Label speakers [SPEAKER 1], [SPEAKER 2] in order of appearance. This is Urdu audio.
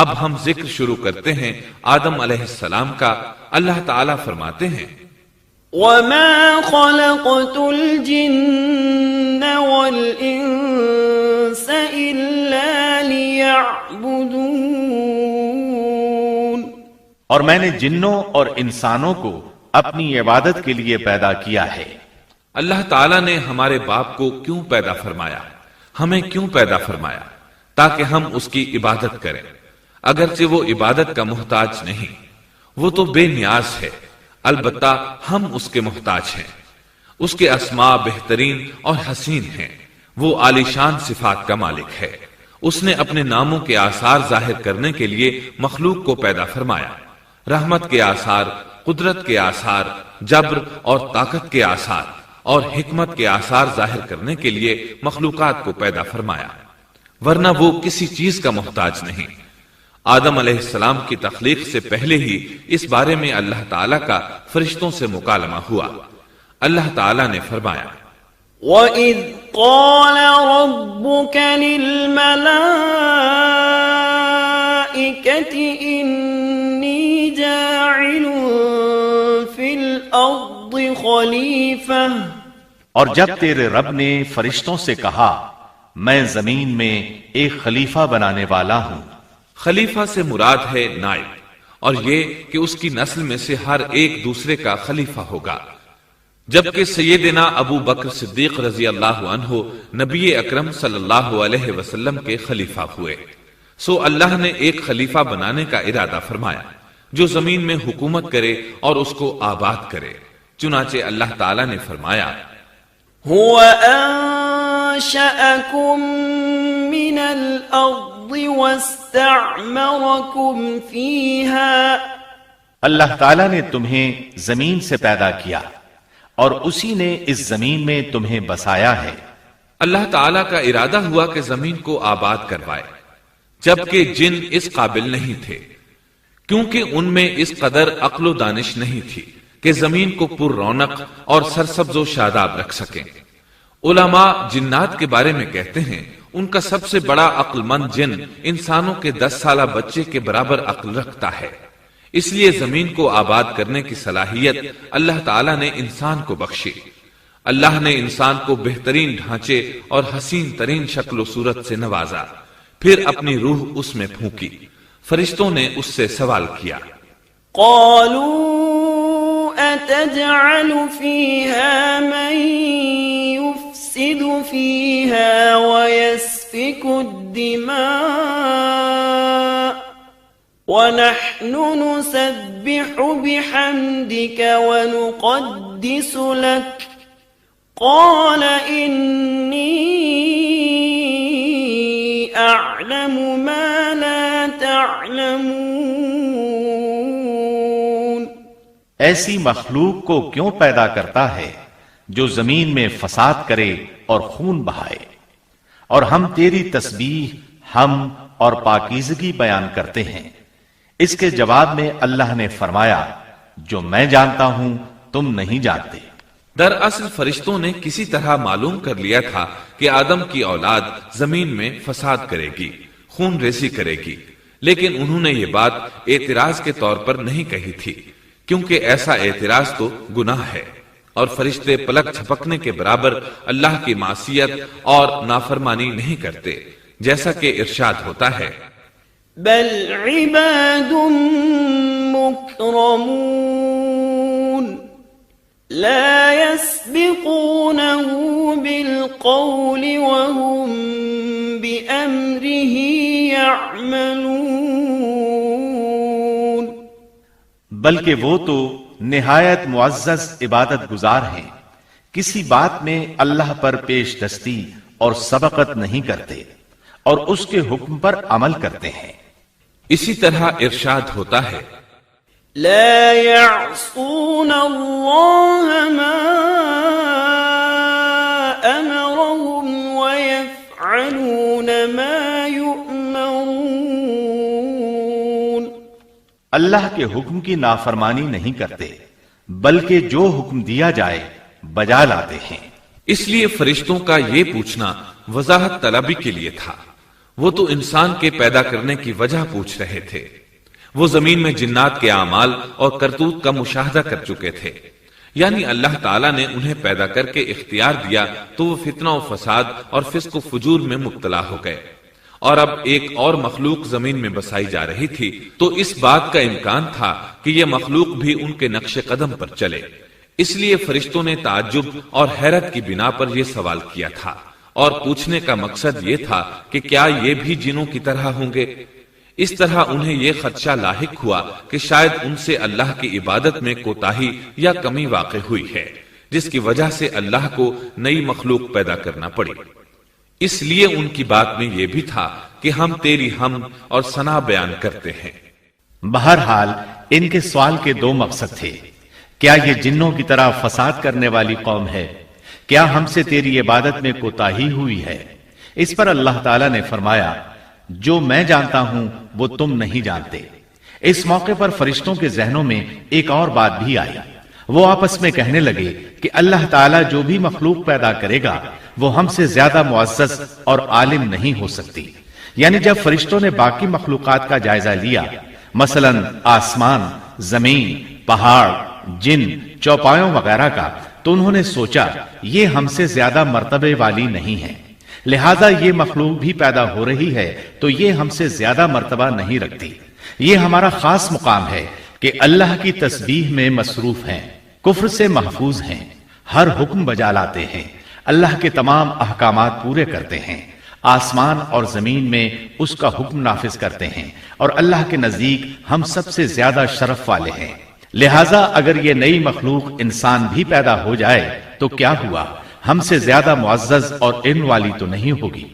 [SPEAKER 1] اب ہم ذکر شروع کرتے ہیں آدم علیہ السلام کا۔ اللہ تعالیٰ فرماتے ہیں
[SPEAKER 2] وَمَا خَلَقْتُ الْجِنَّ وَالْإِنسَ إِلَّا لِيَعْبُدُونَ،
[SPEAKER 3] اور میں نے جنوں اور انسانوں کو اپنی عبادت کے لیے پیدا کیا ہے۔
[SPEAKER 1] اللہ تعالیٰ نے ہمارے باپ کو کیوں پیدا فرمایا، ہمیں کیوں پیدا فرمایا؟ تاکہ ہم اس کی عبادت کریں، اگرچہ وہ عبادت کا محتاج نہیں، وہ تو بے نیاز ہے، البتہ ہم اس کے محتاج ہیں۔ اس کے اسماء بہترین اور حسین ہیں، وہ عالی شان صفات کا مالک ہے۔ اس نے اپنے ناموں کے آثار ظاہر کرنے کے لیے مخلوق کو پیدا فرمایا، رحمت کے آثار، قدرت کے آثار، جبر اور طاقت کے آثار اور حکمت کے آثار ظاہر کرنے کے لیے مخلوقات کو پیدا فرمایا، ورنہ وہ کسی چیز کا محتاج نہیں۔ آدم علیہ السلام کی تخلیق سے پہلے ہی اس بارے میں اللہ تعالیٰ کا فرشتوں سے مکالمہ ہوا۔ اللہ تعالیٰ نے فرمایا
[SPEAKER 2] وَإِذْ قَالَ رَبُّكَ لِلْمَلَائِكَةِ إِنِّي جَاعِلٌ فِي الْأَرْضِ خَلِيفَةً،
[SPEAKER 3] اور جب تیرے رب نے فرشتوں سے کہا میں زمین میں ایک خلیفہ بنانے والا ہوں۔
[SPEAKER 1] خلیفہ سے مراد ہے نائب، اور یہ کہ اس کی نسل میں سے ہر ایک دوسرے کا خلیفہ ہوگا۔ جبکہ سیدنا ابو بکر صدیق رضی اللہ عنہ نبی اکرم صلی اللہ علیہ وسلم کے خلیفہ ہوئے، سو اللہ نے ایک خلیفہ بنانے کا ارادہ فرمایا جو زمین میں حکومت کرے اور اس کو آباد کرے۔ چنانچہ اللہ تعالیٰ نے فرمایا
[SPEAKER 2] هو أنشأكم من الأرض واستعمركم فيها،
[SPEAKER 3] اللہ تعالیٰ نے تمہیں زمین سے پیدا کیا اور اسی نے اس زمین میں تمہیں بسایا ہے۔
[SPEAKER 1] اللہ تعالیٰ کا ارادہ ہوا کہ زمین کو آباد کروائے، جبکہ جن اس قابل نہیں تھے، کیونکہ ان میں اس قدر عقل و دانش نہیں تھی کہ زمین کو پر رونق اور سرسبز و شاداب رکھ سکیں۔ علماء جنات کے بارے میں کہتے ہیں ان کا سب سے بڑا عقل مند جن انسانوں کے 10 سالہ بچے کے برابر عقل رکھتا ہے، اس لیے زمین کو آباد کرنے کی صلاحیت اللہ تعالیٰ نے انسان کو بخشی۔ اللہ نے انسان کو بہترین ڈھانچے اور حسین ترین شکل و صورت سے نوازا، پھر اپنی روح اس میں پھونکی۔ فرشتوں نے اس سے سوال کیا
[SPEAKER 2] قالوا أتجعل فيها من يفسد فيها ويسفك الدماء ونحن نسبح بحمدك ونقدس لك قال إني أعلم ما لا تعلمون،
[SPEAKER 3] ایسی مخلوق کو کیوں پیدا کرتا ہے جو زمین میں فساد کرے اور خون بہائے، اور ہم تیری تسبیح، حمد اور پاکیزگی بیان کرتے ہیں۔ اس کے جواب میں اللہ نے فرمایا جو میں جانتا ہوں تم نہیں جانتے۔
[SPEAKER 1] دراصل فرشتوں نے کسی طرح معلوم کر لیا تھا کہ آدم کی اولاد زمین میں فساد کرے گی، خون ریزی کرے گی، لیکن انہوں نے یہ بات اعتراض کے طور پر نہیں کہی تھی، کیونکہ ایسا اعتراض تو گناہ ہے، اور فرشتے پلک جھپکنے کے برابر اللہ کی معصیت اور نافرمانی نہیں کرتے، جیسا کہ ارشاد ہوتا ہے
[SPEAKER 2] بل عباد مکرمون لا يسبقونه بالقول وهم بأمره يعملون،
[SPEAKER 3] بلکہ وہ تو نہایت معزز عبادت گزار ہیں، کسی بات میں اللہ پر پیش دستی اور سبقت نہیں کرتے، اور اس کے حکم پر عمل کرتے ہیں۔
[SPEAKER 1] اسی طرح ارشاد ہوتا ہے
[SPEAKER 2] لا يعصون الله ما أمرهم ويفعلون ما يؤمرون،
[SPEAKER 3] اللہ کے حکم کی نافرمانی نہیں کرتے، بلکہ جو حکم دیا جائے بجا لاتے ہیں۔
[SPEAKER 1] اس لیے فرشتوں کا یہ پوچھنا وضاحت طلبی کے لیے تھا۔ وہ تو انسان کے پیدا کرنے کی وجہ پوچھ رہے تھے۔ وہ زمین میں جنات کے اعمال اور کرتوت کا مشاہدہ کر چکے تھے، یعنی اللہ تعالیٰ نے انہیں پیدا کر کے اختیار دیا تو وہ فتنہ و فساد اور فسق و فجور میں مبتلا ہو گئے، اور اب ایک اور مخلوق زمین میں بسائی جا رہی تھی، تو اس بات کا امکان تھا کہ یہ مخلوق بھی ان کے نقش قدم پر چلے۔ اس لیے فرشتوں نے تعجب اور حیرت کی بنا پر یہ سوال کیا تھا، اور پوچھنے کا مقصد یہ تھا کہ کیا یہ بھی جنوں کی طرح ہوں گے؟ اس طرح انہیں یہ خدشہ لاحق ہوا کہ شاید ان سے اللہ کی عبادت میں کوتاہی یا کمی واقع ہوئی ہے، جس کی وجہ سے اللہ کو نئی مخلوق پیدا کرنا پڑی۔ اس لیے ان کی بات میں یہ بھی تھا کہ ہم تیری حمد اور ثنا بیان کرتے ہیں۔
[SPEAKER 3] بہرحال ان کے سوال کے دو مقصد تھے۔ کیا یہ جنوں کی طرح فساد کرنے والی قوم ہے؟ کیا ہم سے تیری عبادت میں کوتاہی ہوئی ہے؟ اس پر اللہ تعالیٰ نے فرمایا، جو میں جانتا ہوں وہ تم نہیں جانتے۔ اس موقع پر فرشتوں کے ذہنوں میں ایک اور بات بھی آئی۔ وہ آپس میں کہنے لگے کہ اللہ تعالیٰ جو بھی مخلوق پیدا کرے گا وہ ہم سے زیادہ معزز اور عالم نہیں ہو سکتی۔ یعنی جب فرشتوں نے باقی مخلوقات کا جائزہ لیا، مثلا آسمان، زمین، پہاڑ، جن، چوپایوں وغیرہ کا، تو انہوں نے سوچا یہ ہم سے زیادہ مرتبے والی نہیں ہے، لہذا یہ مخلوق بھی پیدا ہو رہی ہے تو یہ ہم سے زیادہ مرتبہ نہیں رکھتی۔ یہ ہمارا خاص مقام ہے کہ اللہ کی تسبیح میں مصروف ہیں، کفر سے محفوظ ہیں، ہر حکم بجا لاتے ہیں، اللہ کے تمام احکامات پورے کرتے ہیں، آسمان اور زمین میں اس کا حکم نافذ کرتے ہیں، اور اللہ کے نزدیک ہم سب سے زیادہ شرف والے ہیں۔ لہٰذا اگر یہ نئی مخلوق انسان بھی پیدا ہو جائے تو کیا ہوا، ہم سے زیادہ معزز اور علم والی تو نہیں ہوگی۔